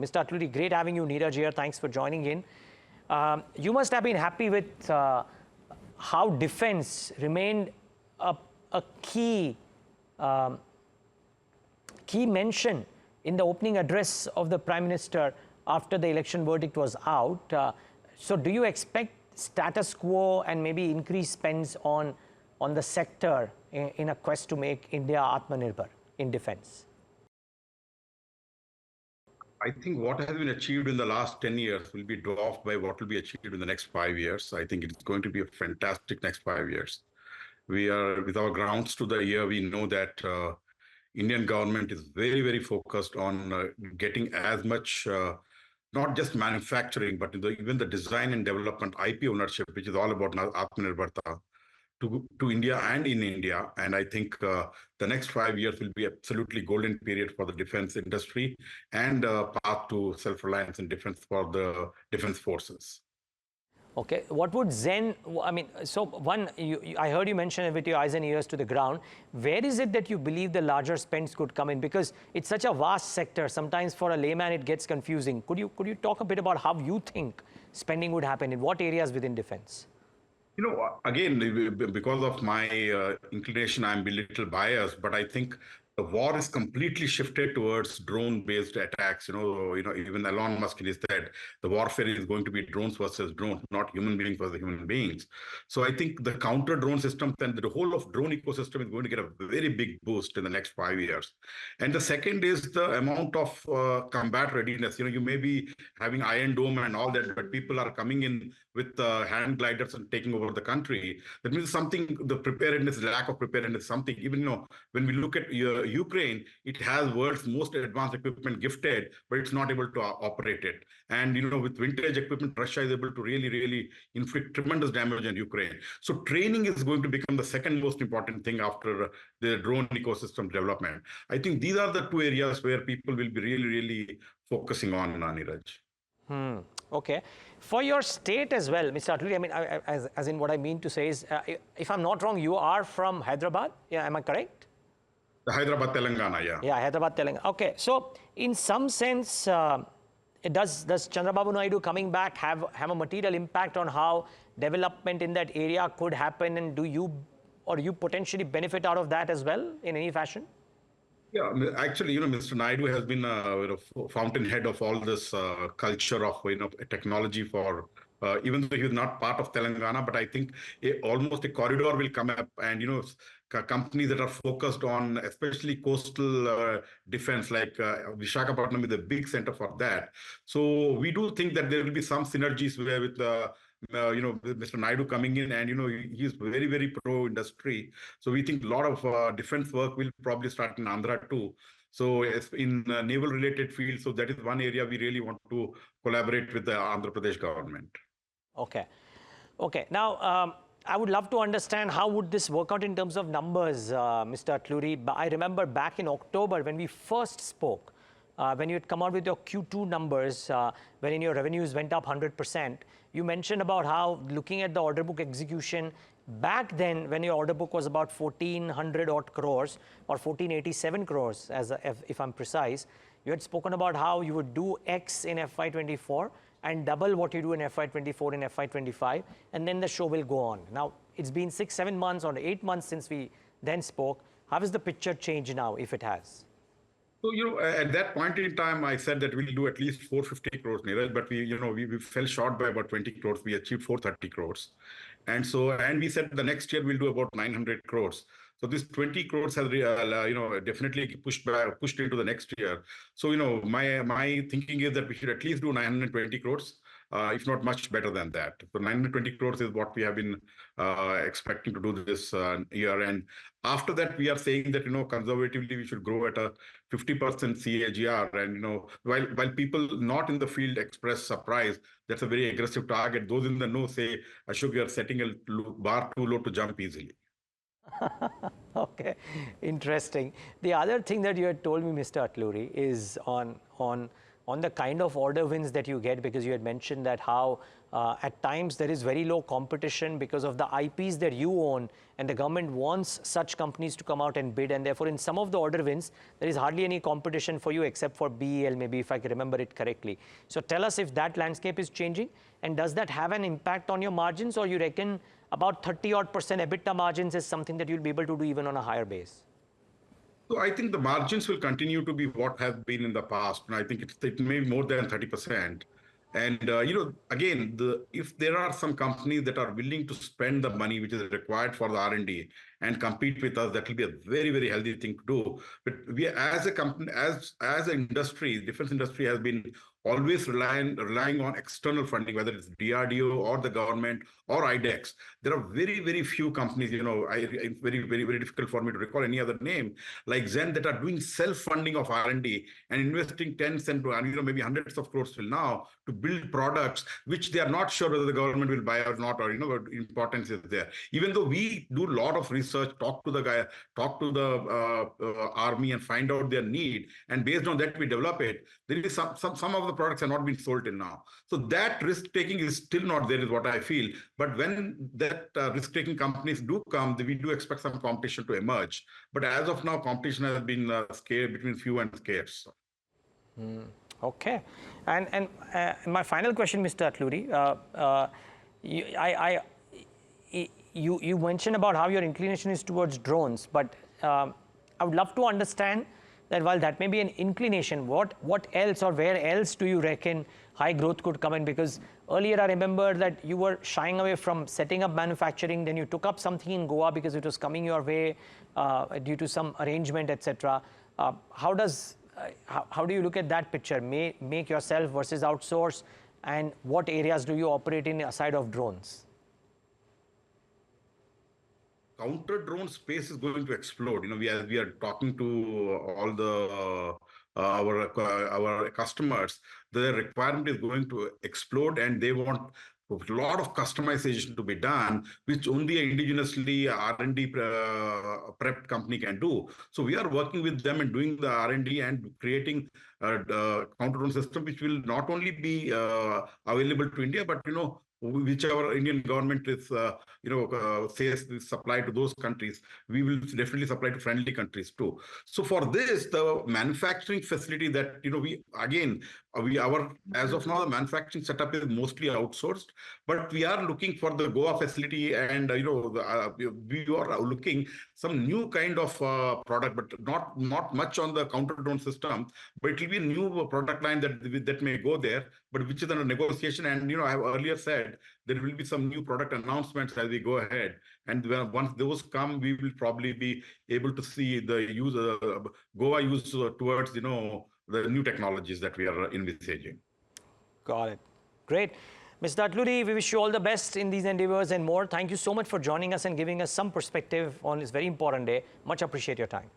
Mr. Atluri, great having you. Neeraj here. Thanks for joining in. You must have been happy with how defense remained a key mention in the opening address of the Prime Minister after the election verdict was out. So do you expect status quo and maybe increased spends on the sector in a quest to make India Atmanirbhar in defense? I think what has been achieved in the last 10 years will be dwarfed by what will be achieved in the next 5 years. I think it's going to be a fantastic next 5 years. We are, with our grounds to the year, we know that Indian government is very, very focused on getting as much, not just manufacturing, but even the design and development, IP ownership, which is all about Atmanirbharta, to India and in India. And I think the next 5 years will be absolutely golden period for the defense industry and path to self-reliance in defense for the defense forces. Okay, what would Zen, I mean, so one, I heard you mention it with your eyes and ears to the ground. Where is it that you believe the larger spends could come in? Because it's such a vast sector. Sometimes for a layman, it gets confusing. Could you talk a bit about how you think spending would happen in what areas within defense? You know, again, because of my inclination, I'm a little biased, but I think the war is completely shifted towards drone-based attacks. Even Elon Musk has said the warfare is going to be drones versus drones, not human beings versus human beings. So I think the counter-drone systems and the whole of drone ecosystem is going to get a very big boost in the next 5 years. And the second is the amount of combat readiness. You may be having Iron Dome and all that, but people are coming in with hand gliders and taking over the country. That means something, the preparedness, the lack of preparedness, something. Even when we look at Ukraine, it has world's most advanced equipment gifted, but it's not able to operate it. And with vintage equipment, Russia is able to really, really inflict tremendous damage on Ukraine. So training is going to become the second most important thing after the drone ecosystem development. I think these are the two areas where people will be really, really focusing on, Neeraj. Okay. For your state as well, Mr. Atluri, I mean, as in what I mean to say is, if I'm not wrong, you are from Hyderabad. Yeah, am I correct? Hyderabad, Telangana, yeah. Yeah, Hyderabad, Telangana. Okay. So in some sense, does Chandrababu Naidu coming back have a material impact on how development in that area could happen? And do you potentially benefit out of that as well in any fashion? Yeah, actually, Mr. Naidu has been a fountainhead of all this culture of technology for even though he is not part of Telangana, but I think almost a corridor will come up, and companies that are focused on especially coastal defense, like Visakhapatnam is a big center for that. So we do think that there will be some synergies where with Mr. Naidu coming in, and he's very, very pro-industry. So we think a lot of defense work will probably start in Andhra too. So in naval-related fields, so that is one area we really want to collaborate with the Andhra Pradesh government. Okay. Okay. Now, I would love to understand how would this work out in terms of numbers, Mr. Atluri. I remember back in October when we first spoke, when you had come out with your Q2 numbers, wherein your revenues went up 100%, you mentioned about how looking at the order book execution, back then when your order book was about 1,400 odd crores or 1,487 crores, if I'm precise, you had spoken about how you would do X in FY24 and double what you do in FY24 and FY25, and then the show will go on. Now, it's been 6-7 months or 8 months since we then spoke. How has the picture changed now, if it has? So, at that point in time, I said that we'll do at least 450 crores, Neeraj, but we fell short by about 20 crores. We achieved 430 crores. And we said the next year we'll do about 900 crores. So this 20 crores has, definitely pushed into the next year. So, my thinking is that we should at least do 920 crores. If not much better than that. So 920 crores is what we have been expecting to do this year. And after that, we are saying that, conservatively, we should grow at a 50% CAGR. And, while people not in the field express surprise, that's a very aggressive target. Those in the know say, Ashok, you are setting a bar too low to jump easily. Okay, interesting. The other thing that you had told me, Mr. Atluri, is on on the kind of order wins that you get, because you had mentioned that how at times there is very low competition because of the IPs that you own, and the government wants such companies to come out and bid, and therefore in some of the order wins, there is hardly any competition for you except for BEL, maybe, if I can remember it correctly. So tell us if that landscape is changing, and does that have an impact on your margins, or you reckon about 30-odd% EBITDA margins is something that you'll be able to do even on a higher base? So I think the margins will continue to be what have been in the past, and I think it may be more than 30%. And again, if there are some companies that are willing to spend the money which is required for the R&D and compete with us, that will be a very, very healthy thing to do. But we, as a company, as an industry, defense industry has been always relying on external funding, whether it's DRDO or the government or IDEX. There are very, very few companies, it's very, very, very difficult for me to recall any other name, like Zen, that are doing self-funding of R&D and investing tens and maybe hundreds of crores till now to build products which they are not sure whether the government will buy or not, or what importance is there. Even though we do a lot of research, talk to the army and find out their need, and based on that we develop it. There is some of the products have not been sold till now. So that risk taking is still not there, is what I feel. But when that risk taking companies do come, we do expect some competition to emerge. But as of now, competition has been scarce, between few and scarce. Okay. And my final question, Mr. Atluri, you mentioned about how your inclination is towards drones, but I would love to understand that while that may be an inclination, what else or where else do you reckon high growth could come in? Because earlier I remember that you were shying away from setting up manufacturing, then you took up something in Goa because it was coming your way due to some arrangement, etc. How do you look at that picture? Make yourself versus outsource, and what areas do you operate in aside of drones? Counter drone space is going to explode. We are talking to all the our customers, the requirement is going to explode, and they want a lot of customization to be done, which only an indigenously R&D prepped company can do. So we are working with them and doing the R&D and creating a counter drone system, which will not only be available to India, but whichever Indian government is says supply to those countries, we will definitely supply to friendly countries too. So for this, the manufacturing facility that as of now the manufacturing setup is mostly outsourced, but we are looking for the Goa facility, and we are looking some new kind of product, but not much on the counter drone system, but it will be a new product line that may go there, but which is under negotiation. And I have earlier said there will be some new product announcements as we go ahead, and once those come, we will probably be able to see the use Goa use towards the new technologies that we are envisaging. Got it. Great. Mr. Atluri, we wish you all the best in these endeavors and more. Thank you so much for joining us and giving us some perspective on this very important day. Much appreciate your time.